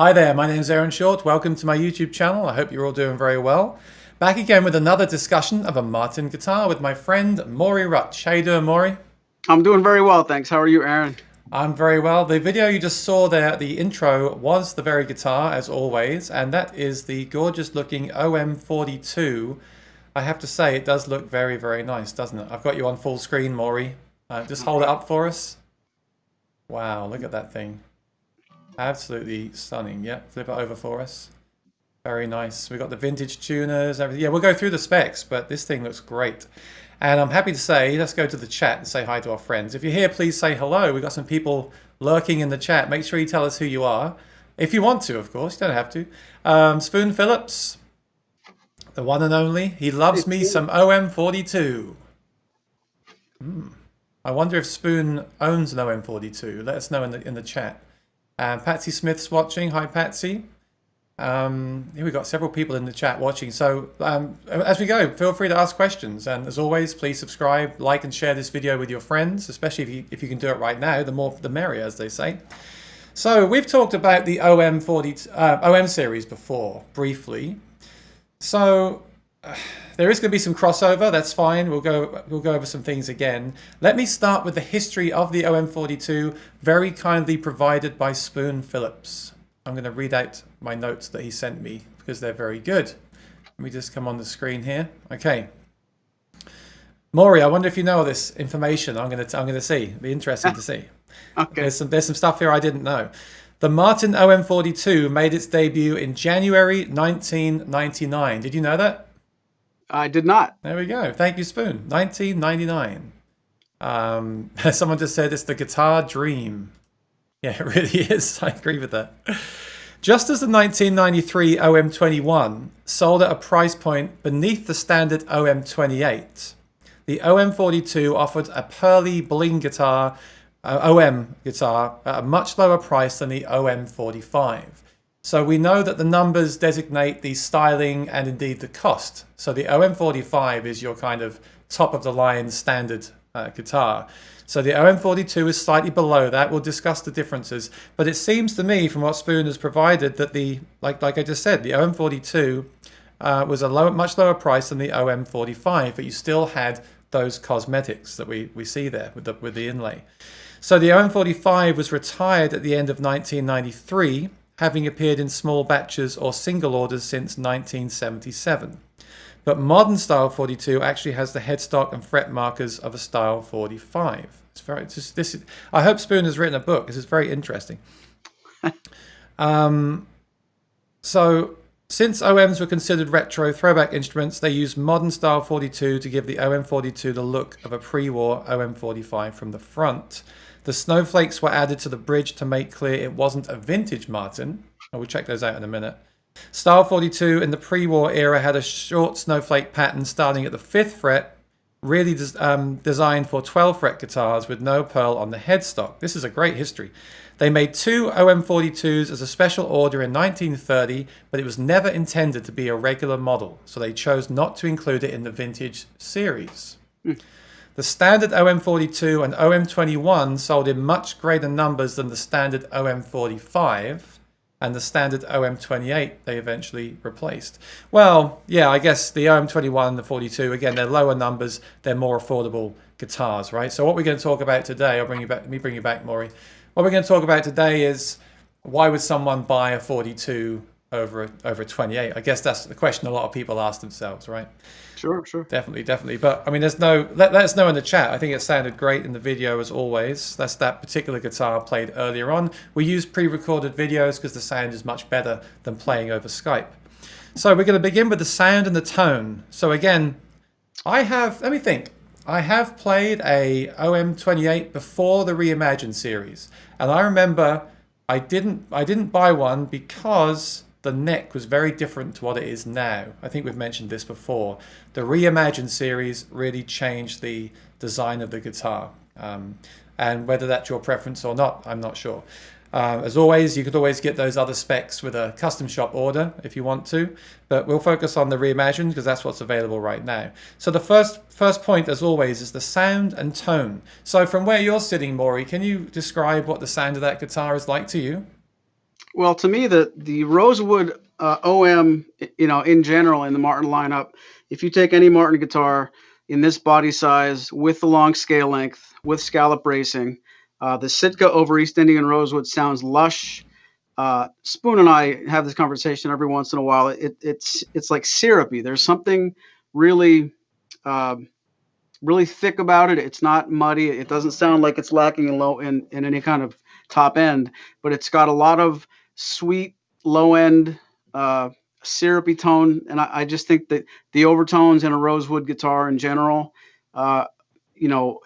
Hi there, my name is Aaron Short. Welcome to my YouTube channel. I hope you're all doing very well. Back again with another discussion of a Martin guitar with my friend Maury Rutch. How you doing, Maury? I'm doing very well, thanks. How are you, Aaron? I'm very well. The video you just saw there, the intro, was the very guitar, as always, and that is the gorgeous looking OM-42. I have to say, it does look very, very nice, doesn't it? I've got you on full screen, Maury. Just hold it up for us. Wow, look at that thing. Absolutely stunning. Yeah, flip it over for us. Very nice. We've got the vintage tuners, everything. Yeah, we'll go through the specs, but this thing looks great. And I'm happy to say, let's go to the chat and say hi to our friends. If you're here, please say hello. We've got some people lurking in the chat. Make sure you tell us who you are. If you want to, of course. You don't have to. Spoon Phillips, the one and only. He loves me some OM-42. I wonder if Spoon owns an OM-42. Let us know in the chat. Patsy Smith's watching. Hi, Patsy. Here we've got several people in the chat watching. So as we go, feel free to ask questions. And as always, please subscribe, like, and share this video with your friends, especially if you can do it right now. The more, the merrier, as they say. So we've talked about the OM series before, briefly. So there is going to be some crossover. That's fine. We'll go over some things again. Let me start with the history of the OM-42, very kindly provided by Spoon Phillips. I'm going to read out my notes that he sent me because they're very good. Let me just come on the screen here. Okay. Maury, I wonder if you know all this information. I'm going to see. It'll be interesting to see. Okay. There's some stuff here I didn't know. The Martin OM-42 made its debut in January 1999. Did you know that? I did not. There we go. Thank you, Spoon. 1999. Someone just said it's the guitar dream. Yeah, it really is. I agree with that. Just as the 1993 OM-21 sold at a price point beneath the standard OM-28, the OM-42 offered a pearly bling guitar, OM guitar, at a much lower price than the OM-45. So we know that the numbers designate the styling and indeed the cost. So the OM-45 is your kind of top of the line standard guitar. So the OM-42 is slightly below that. We'll discuss the differences. But it seems to me from what Spoon has provided that the, like I just said, the OM-42 was a much lower price than the OM-45, but you still had those cosmetics that we see there with the inlay. So the OM-45 was retired at the end of 1993, having appeared in small batches or single orders since 1977. But modern style 42 actually has the headstock and fret markers of a style 45. I hope Spoon has written a book. This is very interesting. So since OMs were considered retro throwback instruments, they used modern style 42 to give the OM-42 the look of a pre-war OM-45 from the front. The snowflakes were added to the bridge to make clear it wasn't a vintage Martin. We'll check those out in a minute. Style 42 in the pre-war era had a short snowflake pattern starting at the 5th fret, really designed for 12 fret guitars with no pearl on the headstock. This is a great history. They made two OM-42s as a special order in 1930, but it was never intended to be a regular model, so they chose not to include it in the vintage series. The standard OM-42 and OM-21 sold in much greater numbers than the standard OM-45, and the standard OM-28 they eventually replaced. Well, yeah, I guess the OM-21 and the 42, again, they're lower numbers, they're more affordable guitars, right? So what we're going to talk about today, let me bring you back, Maury. What we're going to talk about today is why would someone buy a 42 over a 28? I guess that's the question a lot of people ask themselves, right? Sure. Definitely. But I mean, let us know in the chat. I think it sounded great in the video as always. That's that particular guitar played earlier on. We use pre-recorded videos because the sound is much better than playing over Skype. So we're going to begin with the sound and the tone. So again, let me think. I have played a OM-28 before the Reimagine series, and I remember I didn't buy one because the neck was very different to what it is now. I think we've mentioned this before. The Reimagine series really changed the design of the guitar. And whether that's your preference or not, I'm not sure. As always, you could always get those other specs with a custom shop order if you want to, but we'll focus on the Reimagined because that's what's available right now. So the first point, as always, is the sound and tone. So from where you're sitting, Maury, can you describe what the sound of that guitar is like to you? Well, to me, the Rosewood OM, in general in the Martin lineup, if you take any Martin guitar in this body size with the long scale length, with scallop bracing, the Sitka over East Indian Rosewood sounds lush. Spoon and I have this conversation every once in a while. It's like syrupy. There's something really uh, really thick about it. It's not muddy. It doesn't sound like it's lacking in any kind of top end, but it's got a lot of sweet low end uh, syrupy tone. And I just think that the overtones in a rosewood guitar in general, uh, you know,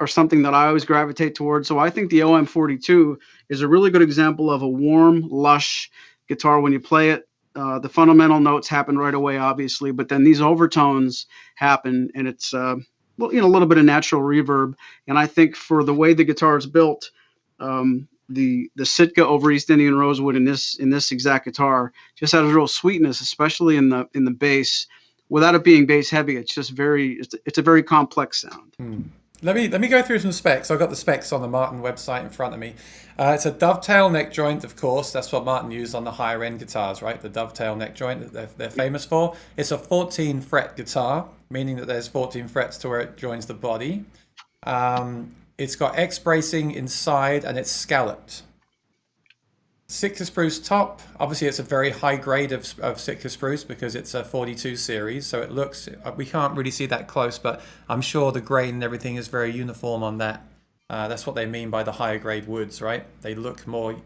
are something that I always gravitate towards. So I think the OM-42 is a really good example of a warm, lush guitar. When you play it, the fundamental notes happen right away, obviously, but then these overtones happen, and it's well, a little bit of natural reverb. And I think for the way the guitar is built, the Sitka over East Indian Rosewood in this exact guitar just has a real sweetness, especially in the bass. Without it being bass heavy, it's just it's a very complex sound. Let me go through some specs. I've got the specs on the Martin website in front of me. It's a dovetail neck joint, of course. That's what Martin used on the higher end guitars, right? The dovetail neck joint that they're famous for. It's a 14 fret guitar, meaning that there's 14 frets to where it joins the body. It's got X bracing inside and it's scalloped. Sitka spruce top. Obviously, it's a very high grade of Sitka spruce because it's a 42 series. So it looks, we can't really see that close, but I'm sure the grain and everything is very uniform on that. That's what they mean by the higher grade woods, right? They look more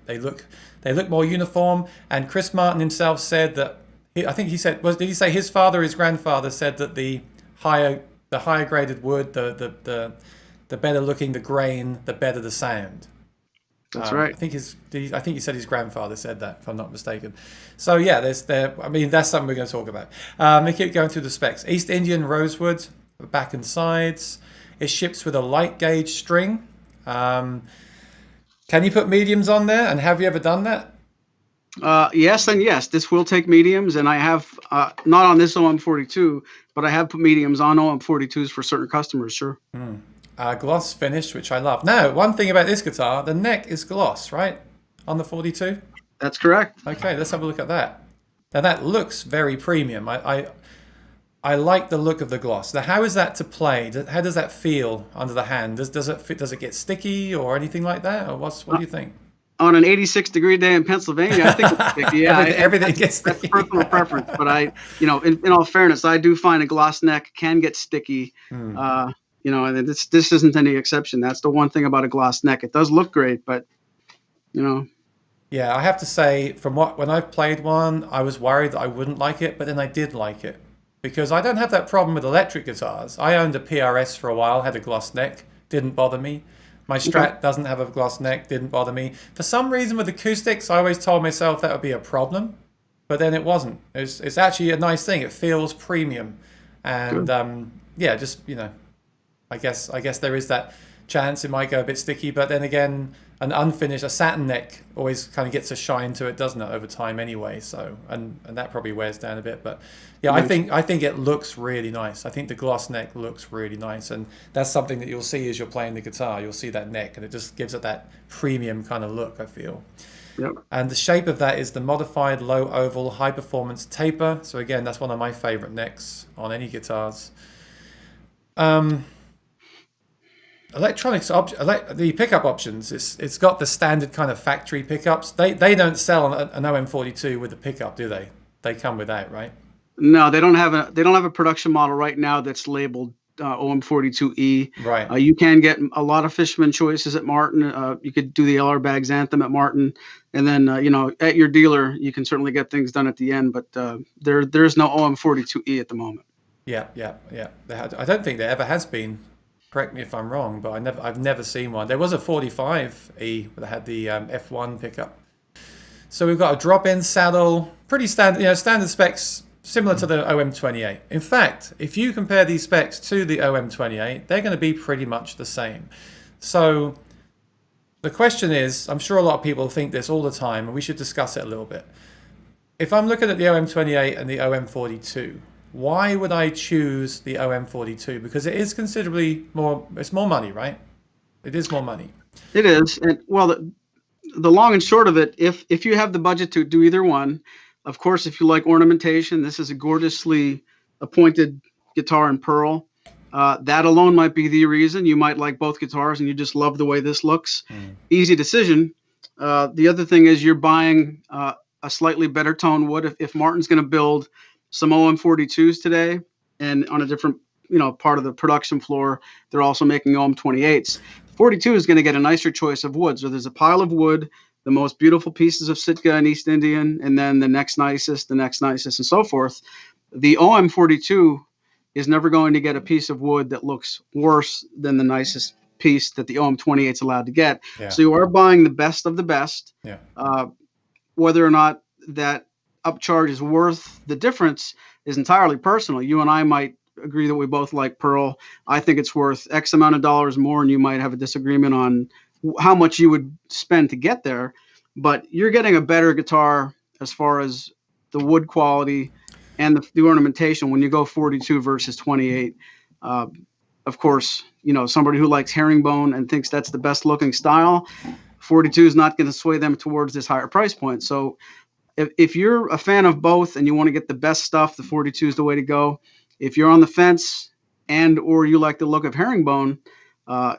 uniform. And Chris Martin himself said that I think he said, did he say his father, his grandfather said that the higher graded wood, the better looking the grain, the better the sound. That's right. I think he said his grandfather said that, if I'm not mistaken. So yeah, that's something we're going to talk about. They keep going through the specs. East Indian Rosewood, back and sides. It ships with a light gauge string. Can you put mediums on there? And have you ever done that? Yes and yes. This will take mediums, and I have not on this OM-42, but I have put mediums on OM-42s for certain customers. Sure. Gloss finish, which I love. Now, one thing about this guitar, the neck is gloss, right? On the 42? That's correct. Okay, let's have a look at that. Now that looks very premium. I like the look of the gloss. Now, how is that to play? How does that feel under the hand? Does it get sticky or anything like that? Or what do you think? On an 86-degree day in Pennsylvania, I think it's sticky. Yeah, everything gets sticky. That's personal preference, but in all fairness, I do find a gloss neck can get sticky. And this isn't any exception. That's the one thing about a gloss neck. It does look great, but Yeah, I have to say, when I've played one, I was worried that I wouldn't like it, but then I did like it because I don't have that problem with electric guitars. I owned a PRS for a while, had a gloss neck, didn't bother me. My Strat doesn't have a gloss neck, didn't bother me. For some reason with acoustics, I always told myself that would be a problem, but then it wasn't. It's actually a nice thing. It feels premium, and I guess there is that chance it might go a bit sticky, but then again, a satin neck always kind of gets a shine to it, doesn't it, over time anyway? So and that probably wears down a bit, but yeah, I think it looks really nice. I think the gloss neck looks really nice, and that's something that you'll see as you're playing the guitar. You'll see that neck, and it just gives it that premium kind of look, I feel. Yep. And the shape of that is the modified low oval high performance taper. So again, that's one of my favorite necks on any guitars. Electronics, the pickup options. It's got the standard kind of factory pickups. They don't sell an OM-42 with a pickup, do they? They come without, right? No, they don't have a production model right now that's labeled OM-42E. Right. You can get a lot of Fishman choices at Martin. You could do the LR Bags Anthem at Martin, and then at your dealer you can certainly get things done at the end. But there's no OM-42E at the moment. Yeah. I don't think there ever has been. Correct me if I'm wrong, but I've never seen one. There was a 45E that had the F1 pickup. So we've got a drop-in saddle, pretty standard, standard specs, similar to the OM-28. In fact, if you compare these specs to the OM-28, they're going to be pretty much the same. So the question is, I'm sure a lot of people think this all the time, and we should discuss it a little bit. If I'm looking at the OM-28 and the OM-42, why would I choose the OM-42? Because it is considerably more, it's more money, right? It is more money. It is. And well, the long and short of it, if you have the budget to do either one, of course, if you like ornamentation, this is a gorgeously appointed guitar in pearl. That alone might be the reason you might like both guitars and you just love the way this looks. Easy decision. The other thing is you're buying a slightly better tone wood. If Martin's going to build some OM-42s today, and on a different part of the production floor, they're also making OM-28s. 42 is going to get a nicer choice of wood. So there's a pile of wood, the most beautiful pieces of Sitka and East Indian, and then the next nicest, and so forth. The OM-42 is never going to get a piece of wood that looks worse than the nicest piece that the OM-28 is allowed to get. Yeah. So you are buying the best of the best. Yeah. Whether or not that upcharge is worth the difference is entirely personal. You and I might agree that we both like pearl. I think it's worth X amount of dollars more, and you might have a disagreement on how much you would spend to get there. But you're getting a better guitar as far as the wood quality and the ornamentation when you go 42 versus 28. Of course, somebody who likes herringbone and thinks that's the best looking style, 42 is not going to sway them towards this higher price point. So if you're a fan of both and you want to get the best stuff, the 42 is the way to go. If you're on the fence or you like the look of herringbone,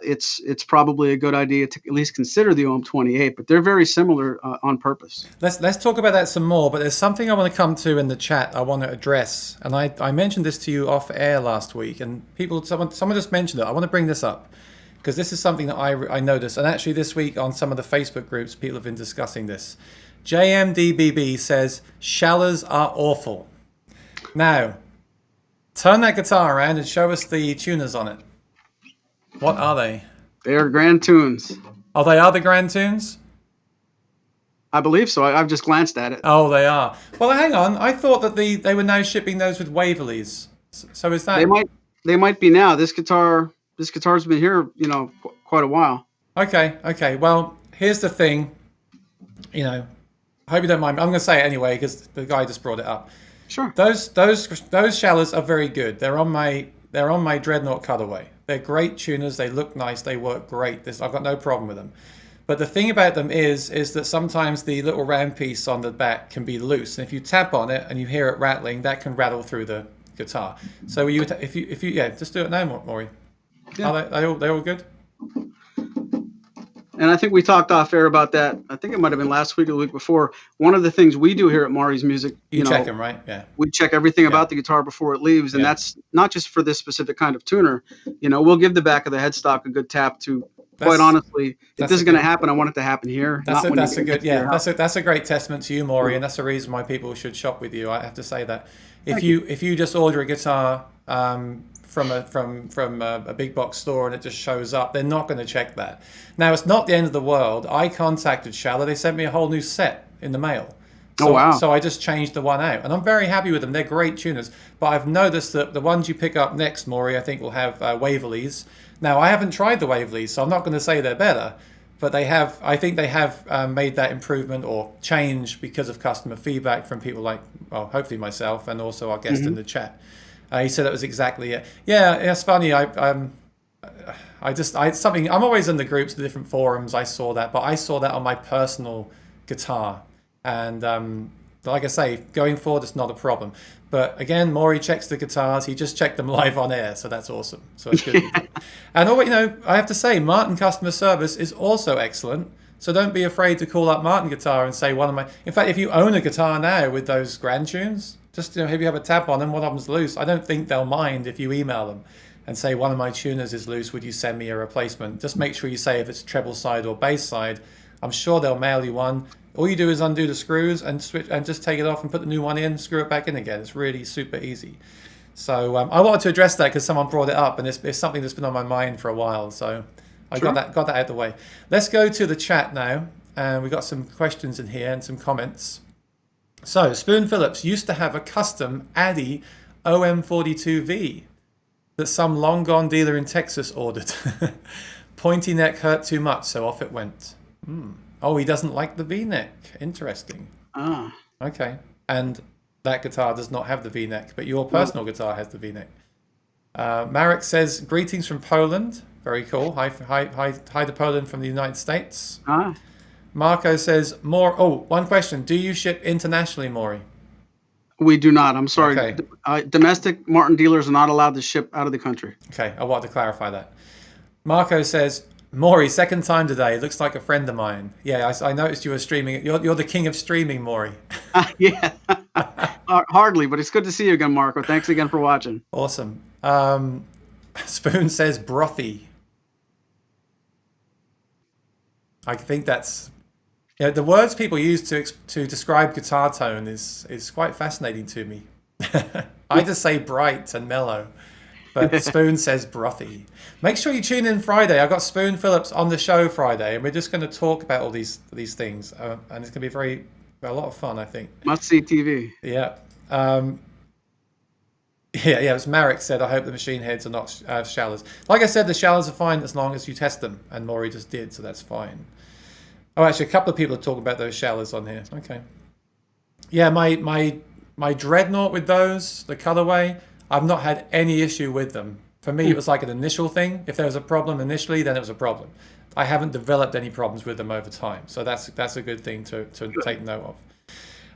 it's probably a good idea to at least consider the OM-28, but they're very similar on purpose. Let's talk about that some more, but there's something I want to come to in the chat I want to address. And I mentioned this to you off air last week, and someone just mentioned it. I want to bring this up because this is something that I noticed. And actually this week on some of the Facebook groups, people have been discussing this. JMDBB says, Shallers are awful. Now, turn that guitar around and show us the tuners on it. What are they? They are Grand Tunes. Oh, they are the Grand Tunes? I believe so. I've just glanced at it. Oh, they are. Well, hang on. I thought that they were now shipping those with Waverleys. So is that... They might be now. This guitar's been here, quite a while. Okay. Well, here's the thing. I hope you don't mind. I'm going to say it anyway because the guy just brought it up. Sure. Those Shallers are very good. They're on my Dreadnought cutaway. They're great tuners. They look nice. They work great. I've got no problem with them. But the thing about them is that sometimes the little round piece on the back can be loose, and if you tap on it and you hear it rattling, that can rattle through the guitar. So if you just do it now, Maury. Yeah. Are they all good? And I think we talked off air about that. I think it might have been last week or the week before. One of the things we do here at Maury's Music, you check them, right? Yeah. We check everything about the guitar before it leaves, and that's not just for this specific kind of tuner. We'll give the back of the headstock a good tap to. Quite honestly, if this is going to happen, I want it to happen here. That's a great testament to you, Maury, and that's the reason why people should shop with you. I have to say that if you just order a guitar from a big box store and it just shows up, they're not going to check that. Now, it's not the end of the world. I contacted Schaller. They sent me a whole new set in the mail. So, oh, wow. So I just changed the one out, and I'm very happy with them. They're great tuners. But I've noticed that the ones you pick up next, Maury, I think will have Waverleys. Now, I haven't tried the Waverleys, so I'm not going to say they're better. But I think they have made that improvement or change because of customer feedback from people like, well, hopefully myself and also our guest in the chat. He said it was exactly it. Yeah, it's funny. I'm always in the groups, the different forums. I saw that, but I saw that on my personal guitar. And like I say, going forward, it's not a problem. But again, Maury checks the guitars. He just checked them live on air, so that's awesome. So it's good. And I have to say, Martin customer service is also excellent. So don't be afraid to call up Martin Guitar and say one of my. In fact, if you own a guitar now with those Grand Tunes, just if you have a tap on them, one of them's loose. I don't think they'll mind if you email them and say one of my tuners is loose. Would you send me a replacement? Just make sure you say if it's treble side or bass side. I'm sure they'll mail you one. All you do is undo the screws and switch and just take it off and put the new one in, screw it back in again. It's really super easy. So I wanted to address that because someone brought it up, and it's something that's been on my mind for a while. So I got that out of the way. Let's go to the chat now, and we've got some questions in here and some comments. So Spoon Phillips used to have a custom Addy OM-42V that some long gone dealer in Texas ordered. Pointy neck hurt too much, so off it went. Oh, he doesn't like the V-neck. Interesting. Ah. Okay. And that guitar does not have the V-neck, but your personal guitar has the V-neck. Marek says, greetings from Poland. Very cool. Hi to Poland from the United States. Ah. Marco says, more. Oh, one question. Do you ship internationally, Maury? We do not. I'm sorry. Okay. Domestic Martin dealers are not allowed to ship out of the country. Okay, I wanted to clarify that. Marco says, Maury, second time today. Looks like a friend of mine. Yeah, I noticed you were streaming. You're the king of streaming, Maury. Yeah. Hardly, but it's good to see you again, Marco. Thanks again for watching. Awesome. Spoon says brothy. I think that's... Yeah, the words people use to describe guitar tone is quite fascinating to me. I just say bright and mellow, but Spoon says brothy. Make sure you tune in Friday. I've got Spoon Phillips on the show Friday, and we're just going to talk about all these things, and it's going to be a lot of fun, I think. Must see TV. Yeah. Yeah, as Marek said, I hope the machine heads are not shallers. Like I said, the shallers are fine as long as you test them, and Maury just did, so that's fine. Oh, actually, a couple of people are talking about those shallers on here. Okay. Yeah, my Dreadnought with those, the colorway, I've not had any issue with them. For me, it was like an initial thing. If there was a problem initially, then it was a problem. I haven't developed any problems with them over time, so that's a good thing to take note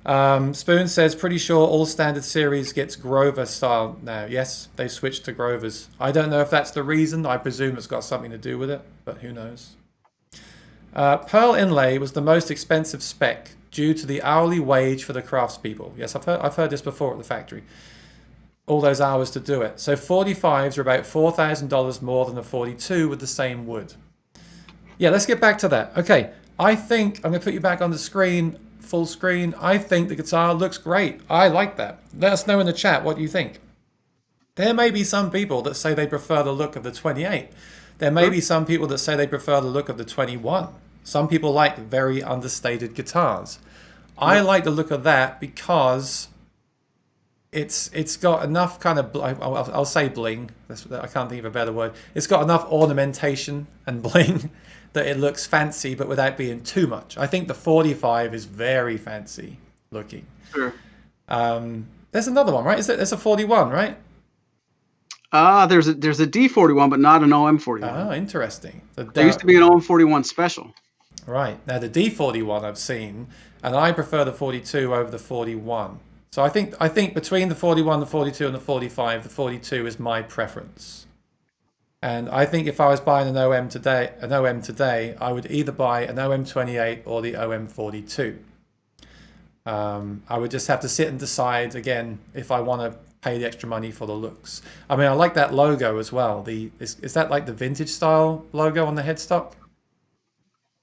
of. Spoon says, pretty sure all standard series gets Grover style now. Yes, they switched to Grovers. I don't know if that's the reason. I presume it's got something to do with it, but who knows. Pearl Inlay was the most expensive spec due to the hourly wage for the craftspeople. Yes, I've heard this before at the factory. All those hours to do it. So 45s are about $4,000 more than the 42 with the same wood. Yeah, let's get back to that. Okay, I think I'm going to put you back on the screen, full screen. I think the guitar looks great. I like that. Let us know in the chat what you think. There may be some people that say they prefer the look of the 28. There may be some people that say they prefer the look of the 21. Some people like very understated guitars. I like the look of that because it's got enough kind of, I'll say bling. I can't think of a better word. It's got enough ornamentation and bling that it looks fancy, but without being too much. I think the 45 is very fancy looking. Sure. There's another one, right? There's a 41, right? There's a D41, but not an OM-41. Oh, interesting. There used to be an OM-41 special. Right. Now the D41 I've seen, and I prefer the 42 over the 41. So I think between the 41, the 42, and the 45, the 42 is my preference. And I think if I was buying an OM today, I would either buy an OM28 or the OM-42. I would just have to sit and decide again if I want to pay the extra money for the looks. I mean, I like that logo as well. Is that like the vintage style logo on the headstock?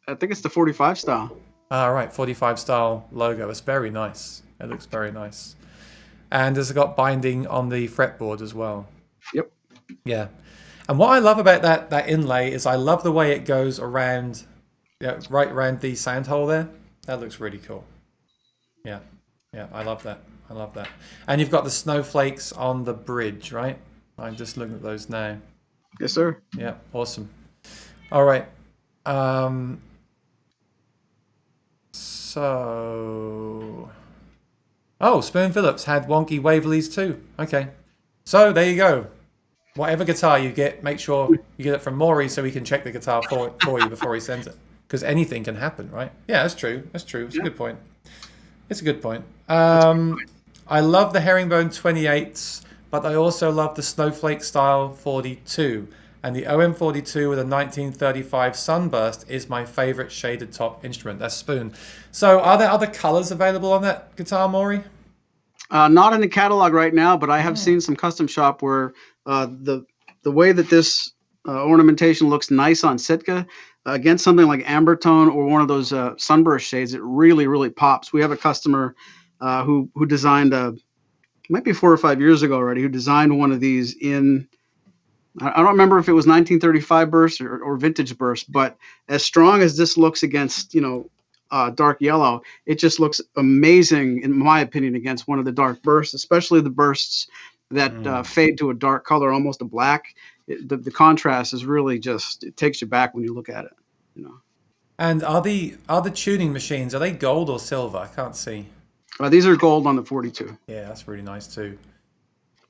I think it's the 45 style. Right, 45 style logo. It's very nice. It looks very nice. And it's got binding on the fretboard as well. Yep. Yeah. And what I love about that inlay is I love the way it goes around, right around the sound hole there. That looks really cool. Yeah. Yeah, I love that. I love that. And you've got the snowflakes on the bridge, right? I'm just looking at those now. Yes, sir. Yeah, awesome. All right. Spoon Phillips had wonky Waverleys too. Okay. So there you go. Whatever guitar you get, make sure you get it from Maury so he can check the guitar for you before he sends it. Because anything can happen, right? Yeah, that's true. That's true. It's a good point. It's a good point. I love the herringbone 28s, but I also love the snowflake style 42. And the OM-42 with a 1935 Sunburst is my favorite shaded top instrument. That's Spoon. So are there other colors available on that guitar, Maury? Not in the catalog right now, but I have seen some custom shop where the way that this ornamentation looks nice on Sitka against something like amber tone or one of those sunburst shades, it really, really pops. We have a customer who designed might be 4 or 5 years ago already, who designed one of these in, I don't remember if it was 1935 burst or vintage burst, but as strong as this looks against, dark yellow, it just looks amazing, in my opinion, against one of the dark bursts, especially the bursts that fade to a dark color, almost a black. The contrast is really just, it takes you back when you look at it, And are the tuning machines, are they gold or silver? I can't see. These are gold on the 42. Yeah, that's really nice too.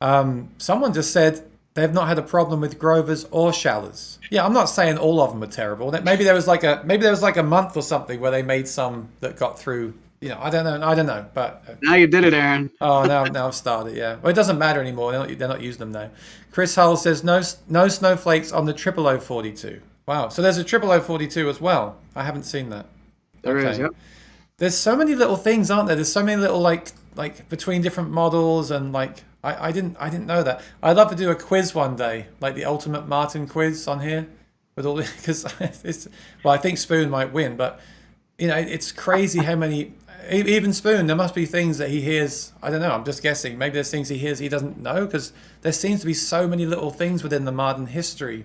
Someone just said, they've not had a problem with Grovers or Shallers. Yeah, I'm not saying all of them are terrible. Maybe there was like a month or something where they made some that got through. I don't know. But Now you did it, Aaron. oh, now I've started. Yeah, well, it doesn't matter anymore. They're not using them now. Chris Hull says no snowflakes on the 00042. Wow, so there's a 00042 as well. I haven't seen that. There is, yep. There's so many little things, aren't there? There's so many little like between different models, and like I didn't know that. I'd love to do a quiz one day, like the Ultimate Martin quiz on here with all because I think Spoon might win, but it's crazy how many. Even Spoon, there must be things that he hears. I don't know. I'm just guessing. Maybe there's things he hears he doesn't know, because there seems to be so many little things within the Martin history.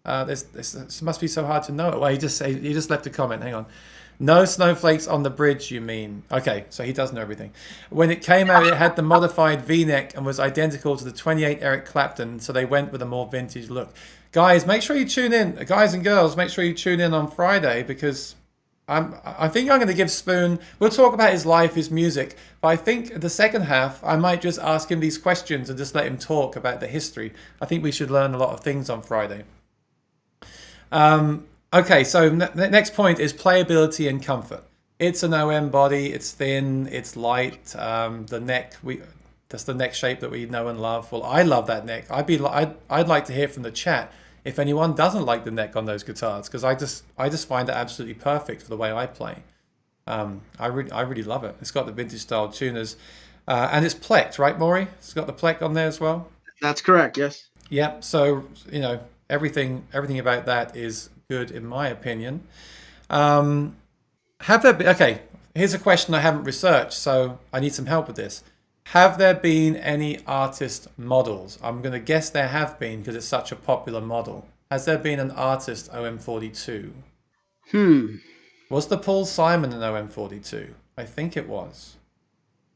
This must be so hard to know. Well, he just left a comment. Hang on. No snowflakes on the bridge, you mean? Okay, so he does know everything. When it came out, it had the modified V-neck and was identical to the 28 Eric Clapton, so they went with a more vintage look. Guys, make sure you tune in. Guys and girls, make sure you tune in on Friday, because I think I'm going to give Spoon. We'll talk about his life, his music, but I think the second half I might just ask him these questions and just let him talk about the history. I think we should learn a lot of things on Friday. Okay, so the next point is playability and comfort. It's an OM body. It's thin. It's light. The neck, that's the neck shape that we know and love. Well, I love that neck. I'd like to hear from the chat if anyone doesn't like the neck on those guitars, because I just find it absolutely perfect for the way I play. I really love it. It's got the vintage style tuners, and it's plecked, right, Maury? It's got the pleck on there as well. That's correct. Yes. Yep. So everything about that is good in my opinion. Have there been, okay, here's a question I haven't researched, so I need some help with this. Have there been any artist models? I'm going to guess there have been, because it's such a popular model. Has there been an artist OM-42? Was the Paul Simon an OM-42? I think it was.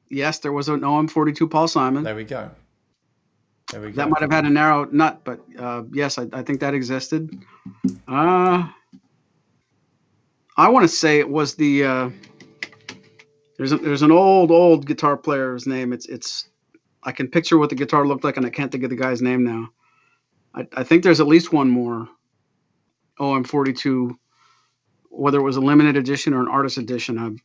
Yes, there was an OM-42 Paul Simon. There we go. That might have had a narrow nut, but yes, I think that existed. I want to say it was the there's an old guitar player's name. It's I can picture what the guitar looked like, and I can't think of the guy's name now. I think there's at least one more OM-42, whether it was a limited edition or an artist edition.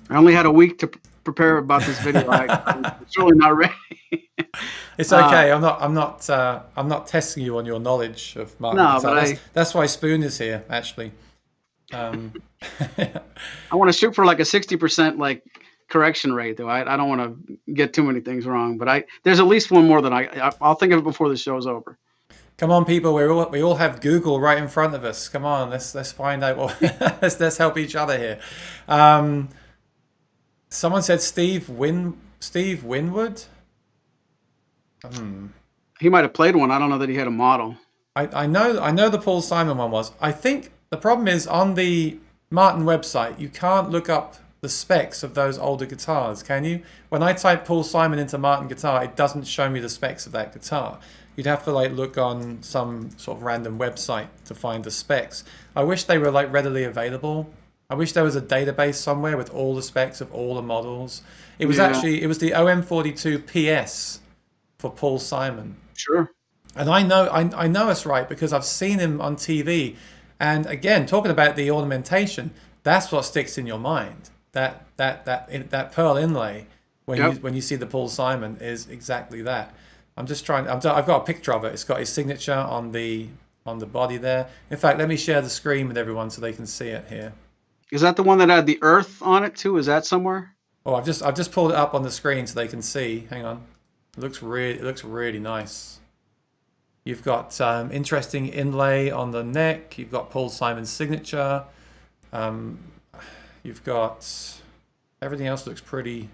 I only had a week to prepare about this video. I'm really not ready. It's okay. I'm not testing you on your knowledge of Martin guitar. But that's why Spoon is here, actually. I want to shoot for like a 60% like correction rate, though. I don't want to get too many things wrong, but there's at least one more that I'll think of it before the show's over. Come on, people. We all have Google right in front of us. Come on, let's find out what. let's help each other here. Someone said Steve Winwood. He might have played one. I don't know that he had a model. I know the Paul Simon one was. I think the problem is on the Martin website, you can't look up the specs of those older guitars, can you? When I type Paul Simon into Martin guitar, it doesn't show me the specs of that guitar. You'd have to like look on some sort of random website to find the specs. I wish they were like readily available. I wish there was a database somewhere with all the specs of all the models. It was it was the OM-42 PS for Paul Simon. Sure. And I know it's right because I've seen him on TV. And again, talking about the ornamentation, that's what sticks in your mind. That pearl inlay when you see the Paul Simon is exactly that. I'm just trying. I've got a picture of it. It's got his signature on the body there. In fact, let me share the screen with everyone so they can see it here. Is that the one that had the earth on it too? Is that somewhere? Oh, I've just pulled it up on the screen so they can see. Hang on. It looks really nice. You've got interesting inlay on the neck. You've got Paul Simon's signature. You've got everything else looks pretty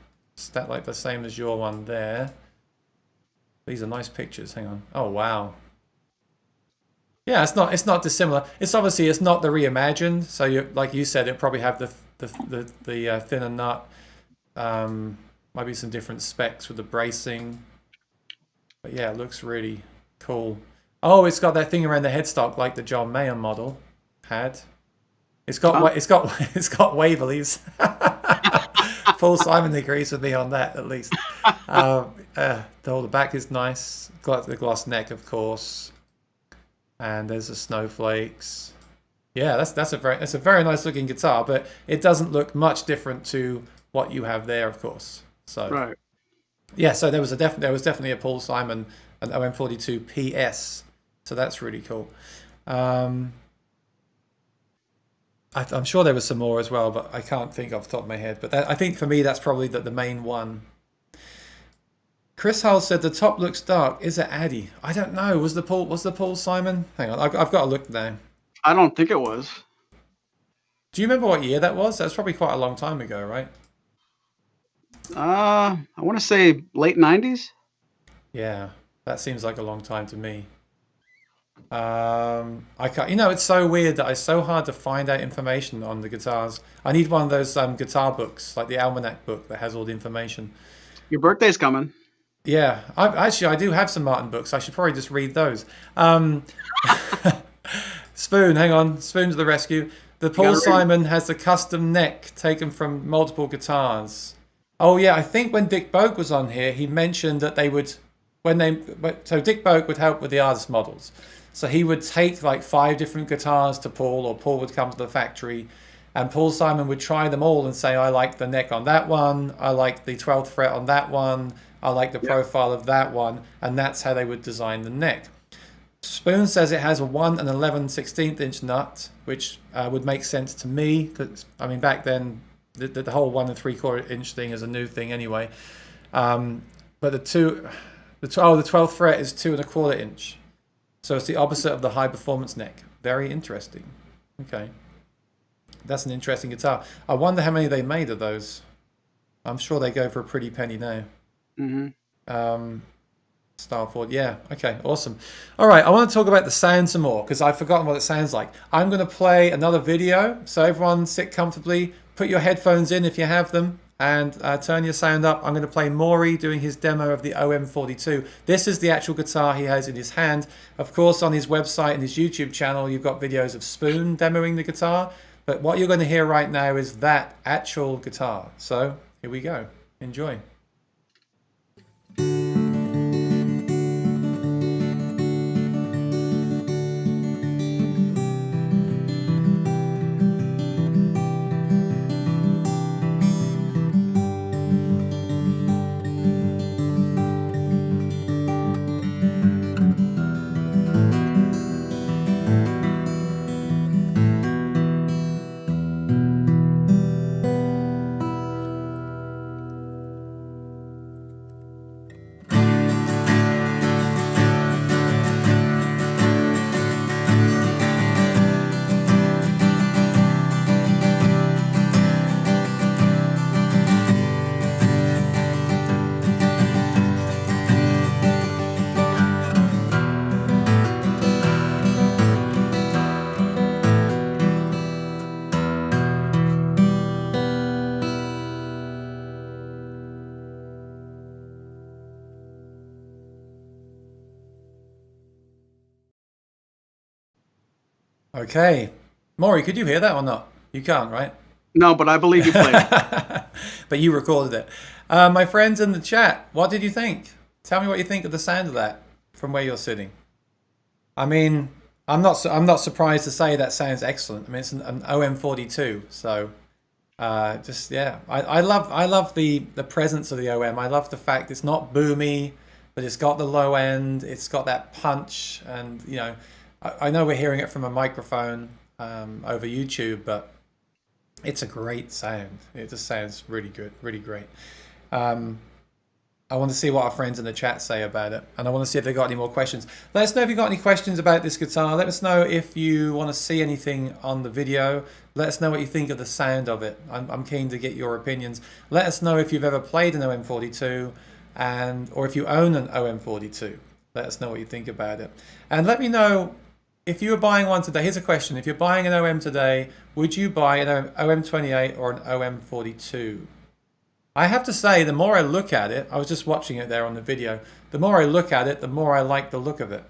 like the same as your one there. These are nice pictures. Hang on. Oh wow. Yeah, it's not dissimilar. It's not the reimagined. So like you said, it probably have the thinner nut. Might be some different specs with the bracing. But yeah, it looks really cool. Oh, it's got that thing around the headstock like the John Mayer model had. It's got Waverleys. Paul Simon agrees with me on that at least. The back is nice. Got the gloss neck, of course, and there's the snowflakes. Yeah, that's a very nice looking guitar, but it doesn't look much different to what you have there, of course. So Right. yeah, so there was definitely a Paul Simon, an OM-42 PS. So that's really cool. I'm sure there was some more as well, but I can't think off the top of my head. But I think for me, that's probably the main one. Chris Hull said the top looks dark. Is it Addy? I don't know. Was the Paul Simon? Hang on, I've got to look now. I don't think it was. Do you remember what year that was? That was probably quite a long time ago, right? I want to say late 90s. Yeah, that seems like a long time to me. I can't. You know, it's so weird that it's so hard to find out information on the guitars. I need one of those guitar books, like the Almanac book that has all the information. Your birthday's coming. Yeah, I do have some Martin books. I should probably just read those. Spoon, hang on. Spoon to the rescue. The Paul Simon has the custom neck taken from multiple guitars. Oh yeah, I think when Dick Boak was on here, he mentioned that they would, so Dick Boak would help with the artist models. So he would take like 5 different guitars to Paul, or Paul would come to the factory, and Paul Simon would try them all and say, I like the neck on that one, I like the 12th fret on that one, I like the profile of that one, and that's how they would design the neck. Spoon says it has a 1 11/16 inch nut, which would make sense to me, because I mean back then the whole 1 3/4 inch thing is a new thing anyway. But the 12th fret is 2 1/4 inch. So it's the opposite of the high performance neck. Very interesting. Okay. That's an interesting guitar. I wonder how many they made of those. I'm sure they go for a pretty penny now. Mm-hmm. Starford, yeah. Okay, awesome. All right, I want to talk about the sound some more because I've forgotten what it sounds like. I'm going to play another video. So everyone sit comfortably. Put your headphones in if you have them. And turn your sound up. I'm going to play Maury doing his demo of the OM-42. This is the actual guitar he has in his hand. Of course, on his website and his YouTube channel, you've got videos of Spoon demoing the guitar. But what you're going to hear right now is that actual guitar. So here we go. Enjoy. Okay. Maury, could you hear that or not? You can't, right? No, but I believe you played it. But you recorded it. My friends in the chat, what did you think? Tell me what you think of the sound of that from where you're sitting. I mean, I'm not surprised to say that sounds excellent. I mean, it's an OM-42, so just yeah. I love the presence of the OM. I love the fact it's not boomy, but it's got the low end. It's got that punch, and you know. I know we're hearing it from a microphone over YouTube, but it's a great sound. It just sounds really good, really great. I want to see what our friends in the chat say about it, and I want to see if they've got any more questions. Let us know if you've got any questions about this guitar. Let us know if you want to see anything on the video. Let us know what you think of the sound of it. I'm keen to get your opinions. Let us know if you've ever played an OM-42, or if you own an OM-42. Let us know what you think about it. And let me know, if you were buying one today, here's a question. If you're buying an OM today, would you buy an OM-28 or an OM-42? I have to say, the more I look at it, I was just watching it there on the video, the more I look at it, the more I like the look of it.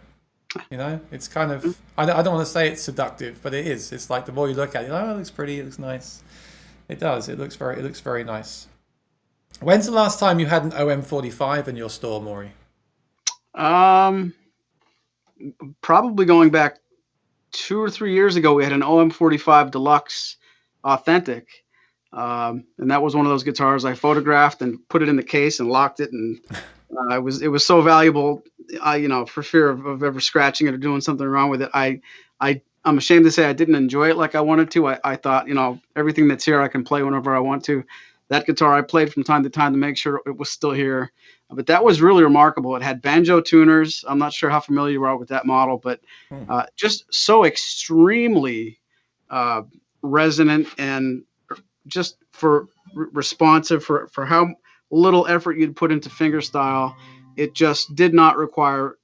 You know, it's kind of, I don't want to say it's seductive, but it is. It's like the more you look at it, oh, it looks pretty, it looks nice. It does. It looks very nice. When's the last time you had an OM-45 in your store, Maury? Um, Probably going back 2 or 3 years ago, we had an OM-45 Deluxe Authentic, and that was one of those guitars I photographed and put it in the case and locked it, and it was so valuable. For fear of ever scratching it or doing something wrong with it, I'm ashamed to say I didn't enjoy it like I wanted to. I thought, everything that's here I can play whenever I want to. That guitar I played from time to time to make sure it was still here. But that was really remarkable. It had banjo tuners. I'm not sure how familiar you are with that model, but just so extremely resonant and just responsive for how little effort you'd put into fingerstyle. It just did not require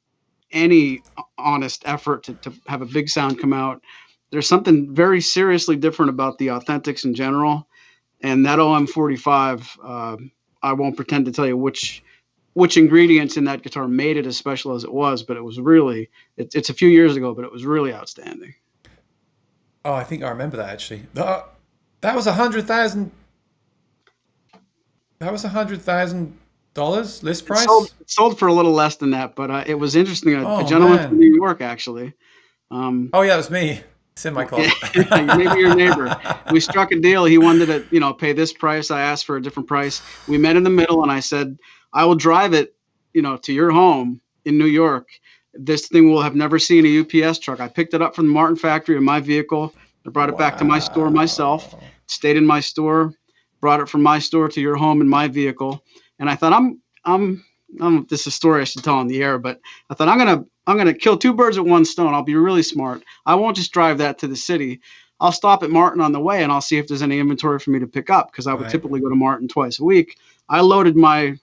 any honest effort to have a big sound come out. There's something very seriously different about the Authentics in general, and that OM-45. I won't pretend to tell you which ingredients in that guitar made it as special as it was, but it was really, it's a few years ago, but it was really outstanding. Oh, I think I remember that actually. That was $100,000. That was $100,000 list It sold, price. it sold for a little less than that, but it was interesting. A Oh gentleman from man. New York, actually. Um, Oh yeah, it was me. It's in my closet. Maybe your neighbor. We struck a deal. He wanted to, pay this price. I asked for a different price. We met in the middle, and I said, I will drive it, to your home in New York. This thing will have never seen a UPS truck. I picked it up from the Martin factory in my vehicle. I brought it back to my store myself. Wow. Stayed in my store. Brought it from my store to your home in my vehicle. And I thought, this is a story I should tell on the air, but I thought I'm gonna kill two birds with one stone. I'll be really smart. I won't just drive that to the city. I'll stop at Martin on the way and I'll see if there's any inventory for me to pick up, because I would Right. typically go to Martin twice a week. I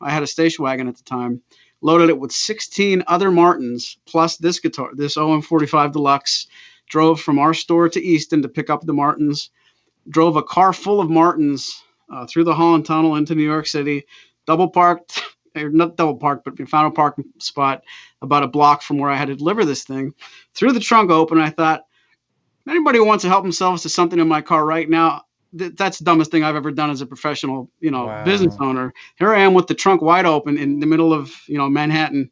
had a station wagon at the time, loaded it with 16 other Martins plus this guitar, this OM-45 Deluxe, drove from our store to Easton to pick up the Martins, drove a car full of Martins through the Holland Tunnel into New York City, double parked, or not double parked, but we found a parking spot about a block from where I had to deliver this thing. Threw the trunk open. I thought, anybody who wants to help themselves to something in my car right now, that's the dumbest thing I've ever done as a professional, business Wow. owner. Here I am with the trunk wide open in the middle of, Manhattan,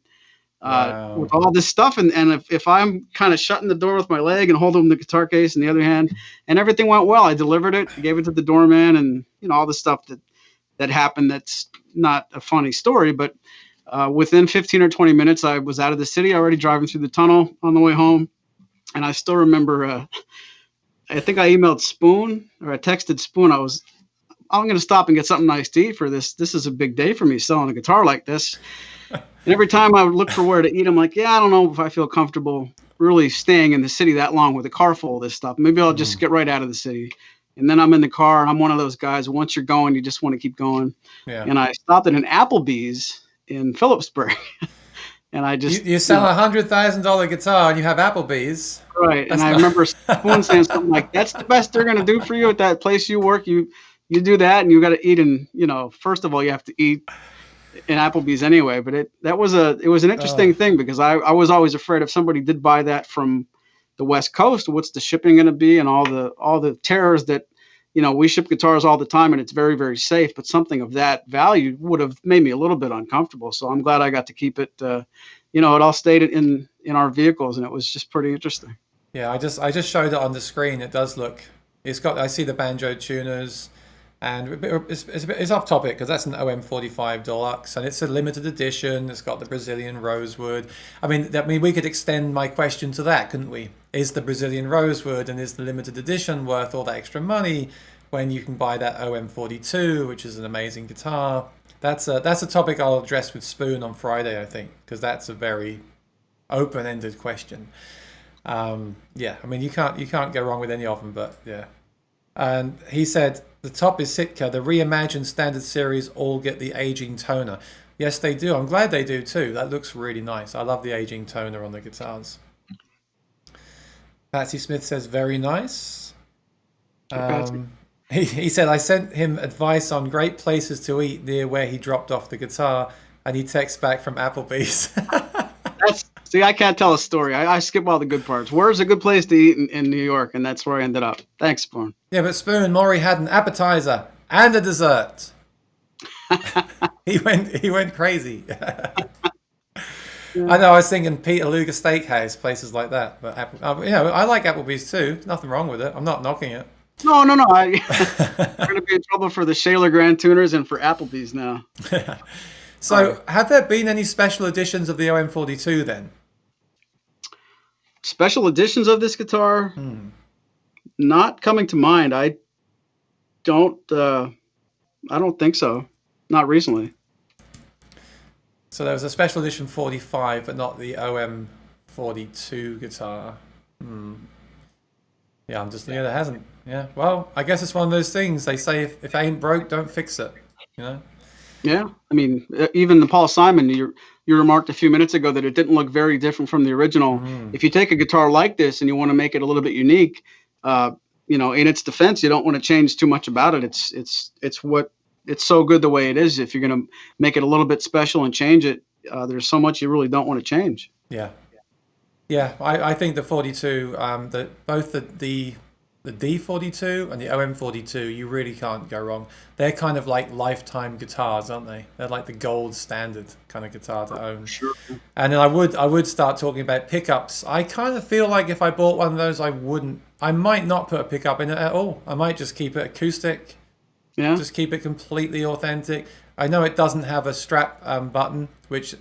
with Wow. all this stuff. And if I'm kind of shutting the door with my leg and holding the guitar case in the other hand, and everything went well, I delivered it, gave it to the doorman, and, all the stuff that happened. That's not a funny story, but within 15 or 20 minutes, I was out of the city, already driving through the tunnel on the way home. And I still remember, I think I emailed Spoon, or I texted Spoon. I'm going to stop and get something nice to eat for this. This is a big day for me selling a guitar like this. And every time I would look for where to eat, I'm like, yeah, I don't know if I feel comfortable really staying in the city that long with a car full of this stuff. Maybe I'll just get right out of the city. And then I'm in the car, and I'm one of those guys, once you're going, you just want to keep going. Yeah. And I stopped at an Applebee's in Phillipsburg. And I You, just, you sell $100,000 guitar and you have Applebee's. right. And That's I not. remember Spoon saying something like, that's the best they're going to do for you at that place you work. You do that, and you got to eat. And, first of all, you have to eat in Applebee's anyway. But it was an interesting Oh, thing, because I was always afraid if somebody did buy that from the West Coast, what's the shipping going to be, and all the terrors that, we ship guitars all the time, and it's very, very safe, but something of that value would have made me a little bit uncomfortable. So I'm glad I got to keep it. It all stayed in our vehicles, and it was just pretty interesting. yeah. I just showed it on the screen. It does look. It's got. I see the banjo tuners, and it's off topic because that's an OM-45 Deluxe, and it's a limited edition. It's got the Brazilian rosewood. I mean, we could extend my question to that, couldn't we? Is the Brazilian rosewood and is the limited edition worth all that extra money when you can buy that OM-42, which is an amazing guitar? That's a topic I'll address with Spoon on Friday, I think, because that's a very open-ended question. Yeah, I mean you can't go wrong with any of them, but yeah. And he said the top is Sitka. The reimagined standard series all get the aging toner. Yes, they do. I'm glad they do too. That looks really nice. I love the aging toner on the guitars. Patsy Smith says very nice. Hey, Patsy. He said I sent him advice on great places to eat near where he dropped off the guitar, and he texts back from Applebee's. See, I can't tell a story. I skip all the good parts. Where's a good place to eat in New York? And that's where I ended up. Thanks, Spoon. Yeah, but Spoon Maury had an appetizer and a dessert. He went crazy. Yeah. I know. I was thinking Peter Luger Steakhouse, places like that. But I like Applebee's too. Nothing wrong with it. I'm not knocking it. No, no, no. We're gonna be in trouble for the Shaler Grand Tuners and for Applebee's now. So, Right. have there been any special editions of the OM-42 then? Special editions of this guitar, not coming to mind. Don't. I don't think so. Not recently. So there was a special edition 45, but not the OM-42 guitar. Yeah, I'm just, there hasn't. Yeah, well, I guess it's one of those things. They say if it ain't broke, don't fix it. You know? Yeah, I mean, even the Paul Simon, you remarked a few minutes ago that it didn't look very different from the original. If you take a guitar like this and you want to make it a little bit unique, in its defense, you don't want to change too much about it. It's so good the way it is. If you're going to make it a little bit special and change it, there's so much you really don't want to change. Yeah. Yeah, I think the 42, both the D42 and the OM-42, you really can't go wrong. They're kind of like lifetime guitars, aren't they? They're like the gold standard kind of guitar to own. Sure. And then I would start talking about pickups. I kind of feel like if I bought one of those, I might not put a pickup in it at all. I might just keep it acoustic, Yeah. just keep it completely authentic. I know it doesn't have a strap button, which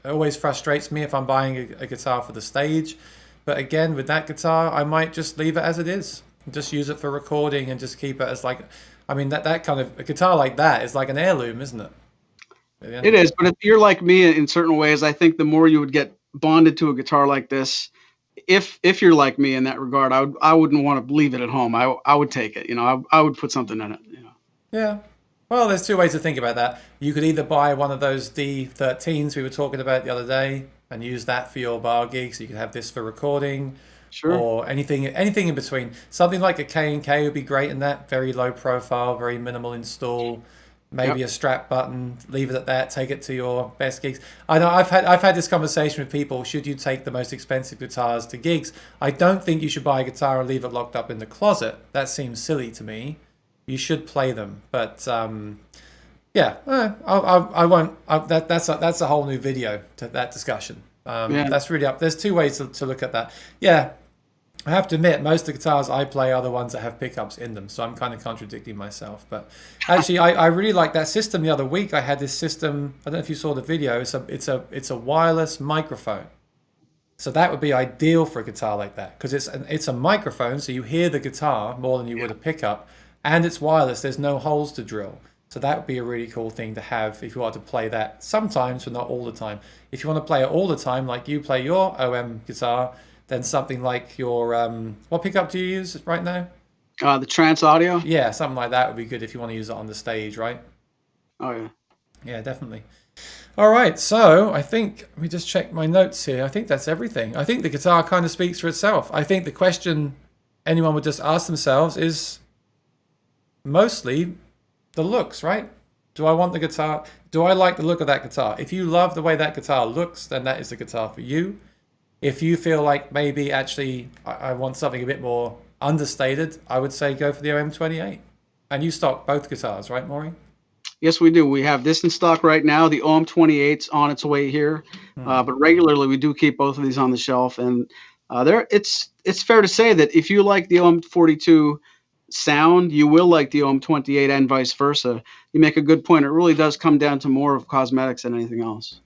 always frustrates me if I'm buying a guitar for the stage. But again, with that guitar, I might just leave it as it is. Just use it for recording and just keep it as like, I mean, that kind of, a guitar like that is like an heirloom, isn't it? Yeah. It is, but if you're like me in certain ways, I think the more you would get bonded to a guitar like this, if you're like me in that regard, I wouldn't want to leave it at home. I would take it. I would put something in it. Yeah. Well, there's two ways to think about that. You could either buy one of those D13s we were talking about the other day and use that for your bar gigs. You could have this for recording. Sure. Or anything in between. Something like a K&K would be great in that. Very low profile, very minimal install. Maybe a strap button. Leave it at that. Take it to your best gigs. I know I've had this conversation with people. Should you take the most expensive guitars to gigs? I don't think you should buy a guitar and leave it locked up in the closet. That seems silly to me. You should play them, but yeah, I won't. That's a whole new video to that discussion. That's really up. There's two ways to look at that. Yeah. I have to admit, most of the guitars I play are the ones that have pickups in them, so I'm kind of contradicting myself. But actually, I really like that system. The other week, I had this system. I don't know if you saw the video. It's a wireless microphone, so that would be ideal for a guitar like that because it's a microphone, so you hear the guitar more than you would a pickup, and it's wireless. There's no holes to drill, so that would be a really cool thing to have if you want to play that sometimes, but not all the time. If you want to play it all the time, like you play your OM guitar. Then something like your, what pickup do you use right now? The Trance Audio. Yeah, something like that would be good if you want to use it on the stage, right? Oh, yeah. Yeah, definitely. All right, so I think, let me just check my notes here. I think that's everything. I think the guitar kind of speaks for itself. I think the question anyone would just ask themselves is mostly the looks, right? Do I want the guitar? Do I like the look of that guitar? If you love the way that guitar looks, then that is the guitar for you. If you feel like maybe actually I want something a bit more understated, I would say go for the OM-28. And you stock both guitars, right, Maureen? Yes, we do. We have this in stock right now. The OM-28's on its way here, but regularly we do keep both of these on the shelf. And it's fair to say that if you like the OM-42 sound, you will like the OM-28 and vice versa. You make a good point. It really does come down to more of cosmetics than anything else.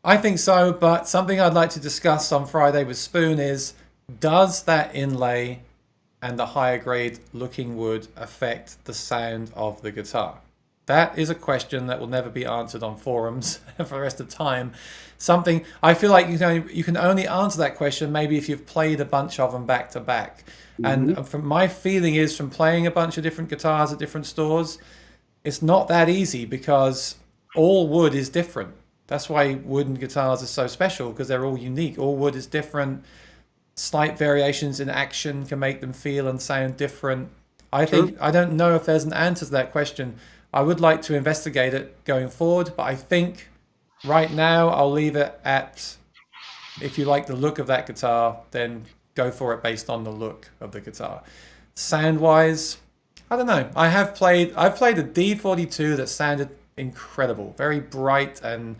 I think so, but something I'd like to discuss on Friday with Spoon is, does that inlay and the higher grade looking wood affect the sound of the guitar? That is a question that will never be answered on forums for the rest of time. Something I feel like you can only answer that question maybe if you've played a bunch of them back to back. And from my feeling is from playing a bunch of different guitars at different stores, it's not that easy because all wood is different. That's why wooden guitars are so special because they're all unique. All wood is different. Slight variations in action can make them feel and sound different. I don't know if there's an answer to that question. I would like to investigate it going forward, but I think right now I'll leave it at, if you like the look of that guitar, then go for it based on the look of the guitar. Sound wise, I don't know. I've played a D42 that sounded incredible, very bright, and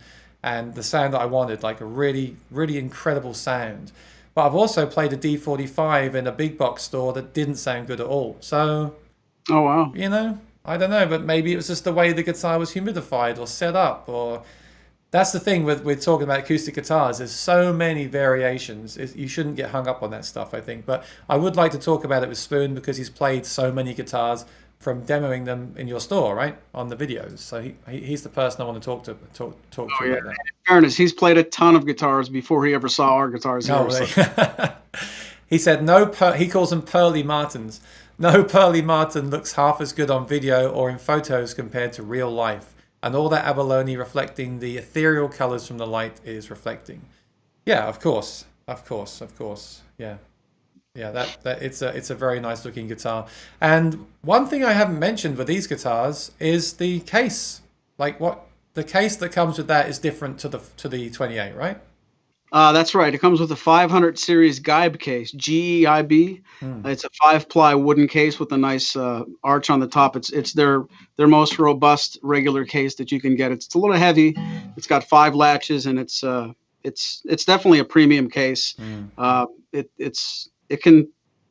the sound that I wanted, like a really, really incredible sound. But I've also played a D45 in a big box store that didn't sound good at all. So, Oh wow. I don't know, but maybe it was just the way the guitar was humidified or set up, or that's the thing with talking about acoustic guitars. There's so many variations. You shouldn't get hung up on that stuff, I think. But I would like to talk about it with Spoon because he's played so many guitars from demoing them in your store, right, on the videos. So he's the person I want to talk to Oh yeah. about In that. fairness, he's played a ton of guitars before he ever saw our guitars Oh, here. So. really? He said he calls them Pearly Martins. No Pearly Martin looks half as good on video or in photos compared to real life. And all that abalone reflecting the ethereal colors from the light is reflecting. Yeah, of course. Of course, of course. Yeah. Yeah, that it's a very nice looking guitar. And one thing I haven't mentioned with these guitars is the case. Like what the case that comes with that is different to the 28, right? That's right. It comes with a 500 series Geib case, GEIB. Hmm. It's a 5-ply wooden case with a nice arch on the top. It's their most regular case that you can get. It's a little heavy. It's got 5 latches, and it's definitely a premium case. It can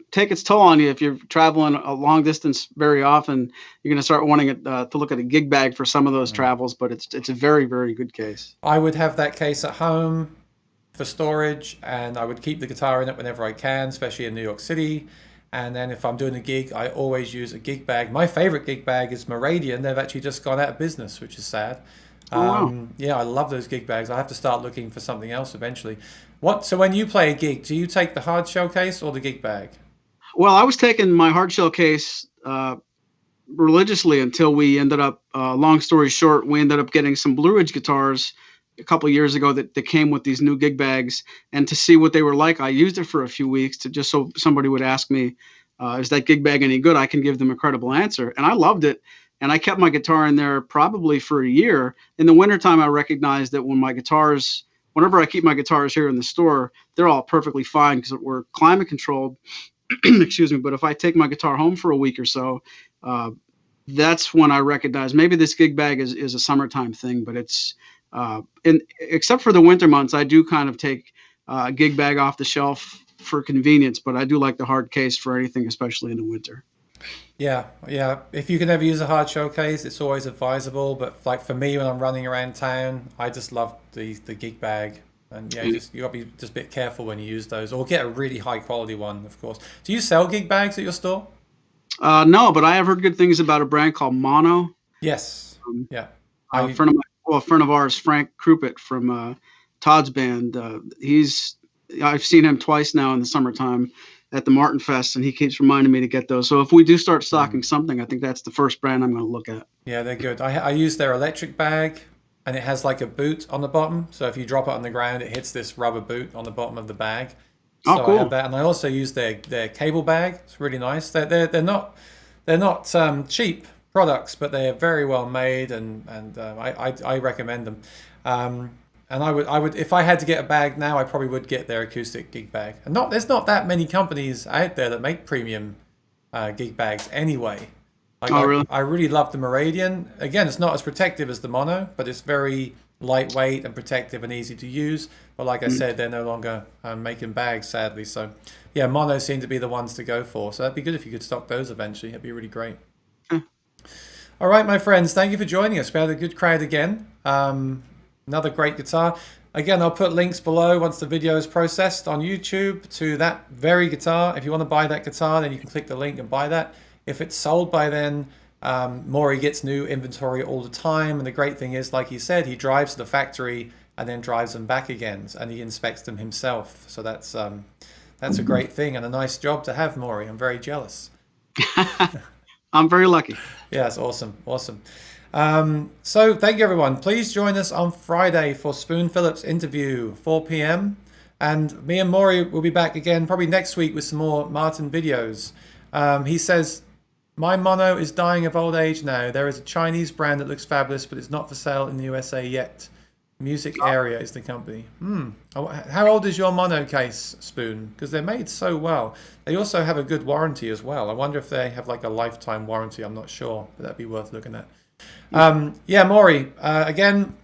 take its toll on you if you're traveling a long distance very often. You're going to start wanting to look at a gig bag for some of those travels, but it's a very, very good case. I would have that case at home for storage, and I would keep the guitar in it whenever I can, especially in New York City. And then if I'm doing a gig, I always use a gig bag. My favorite gig bag is Meridian. They've actually just gone out of business, which is sad. Oh, wow. Yeah, I love those gig bags. I have to start looking for something else eventually. So when you play a gig, do you take the hard shell case or the gig bag? Well, I was taking my hard shell case religiously until we ended up, long story short, we ended up getting some Blue Ridge guitars a couple of years ago that came with these new gig bags. And to see what they were like, I used it for a few weeks to just so somebody would ask me, is that gig bag any good? I can give them a credible answer. And I loved it. And I kept my guitar in there probably for a year. In the wintertime, I recognized that whenever I keep my guitars here in the store, they're all perfectly fine because we're climate controlled. Excuse me. But if I take my guitar home for a week or so, that's when I recognize maybe this gig bag is a summertime thing, but it's, except for the winter months, I do kind of take a gig bag off the shelf for convenience, but I do like the hard case for anything, especially in the winter. Yeah, yeah. If you can ever use a hard shell case, it's always advisable. But like for me, when I'm running around town, I just love the gig bag. And yeah, you got to be just a bit careful when you use those, or get a really high quality one, of course. Do you sell gig bags at your store? No, but I have heard good things about a brand called Mono. Yes. Yeah. A friend of ours, Frank Krupit from Todd's band. I've seen him twice now in the summertime at the Martin Fest, and he keeps reminding me to get those. So if we do start stocking something, I think that's the first brand I'm going to look at. Yeah, they're good. I use their electric bag, and it has like a boot on the bottom. So if you drop it on the ground, it hits this rubber boot on the bottom of the bag. So Oh, cool. I have that, and I also use their cable bag. It's really nice. They're not cheap products, but they are very well made, and I recommend them. And I would if I had to get a bag now, I probably would get their acoustic gig bag. And there's not that many companies out there that make premium gig bags anyway. Like Oh, really? I really love the Meridian. Again, it's not as protective as the Mono, but it's very lightweight and protective and easy to use. But like I said, they're no longer making bags, sadly. So yeah, Mono seem to be the ones to go for. So that'd be good if you could stock those eventually. That'd be really great. All right, my friends, thank you for joining us. We had a good crowd again. Another great guitar. Again, I'll put links below once the video is processed on YouTube to that very guitar. If you want to buy that guitar, then you can click the link and buy that. If it's sold by then, Maury gets new inventory all the time. And the great thing is, like he said, he drives to the factory and then drives them back again, and he inspects them himself. So that's a great thing and a nice job to have, Maury. I'm very jealous. I'm very lucky. Yeah, it's awesome. Awesome. So thank you, everyone. Please join us on Friday for Spoon Phillips' interview, 4 p.m. And me and Maury will be back again probably next week with some more Martin videos. He says, my Mono is dying of old age now. There is a Chinese brand that looks fabulous, but it's not for sale in the USA yet. Music Area is the company. How old is your Mono case, Spoon? Because they're made so well. They also have a good warranty as well. I wonder if they have like a lifetime warranty. I'm not sure, but that'd be worth looking at. Yeah, Maury, again,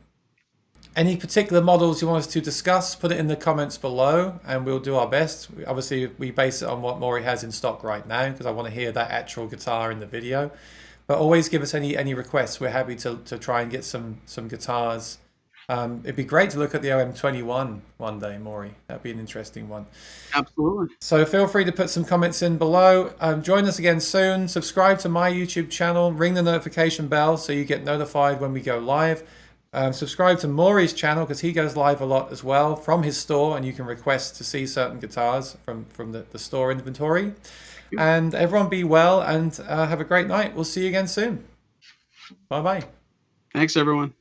any particular models you want us to discuss, put it in the comments below and we'll do our best. Obviously, we base it on what Maury has in stock right now because I want to hear that actual guitar in the video. But always give us any requests. We're happy to try and get some guitars. It'd be great to look at the OM-21 one day, Maury. That'd be an interesting one. Absolutely. So feel free to put some comments in below. Join us again soon. Subscribe to my YouTube channel. Ring the notification bell so you get notified when we go live. Subscribe to Maury's channel because he goes live a lot as well from his store, and you can request to see certain guitars from the store inventory. And everyone be well and have a great night. We'll see you again soon. Bye-bye. Thanks, everyone.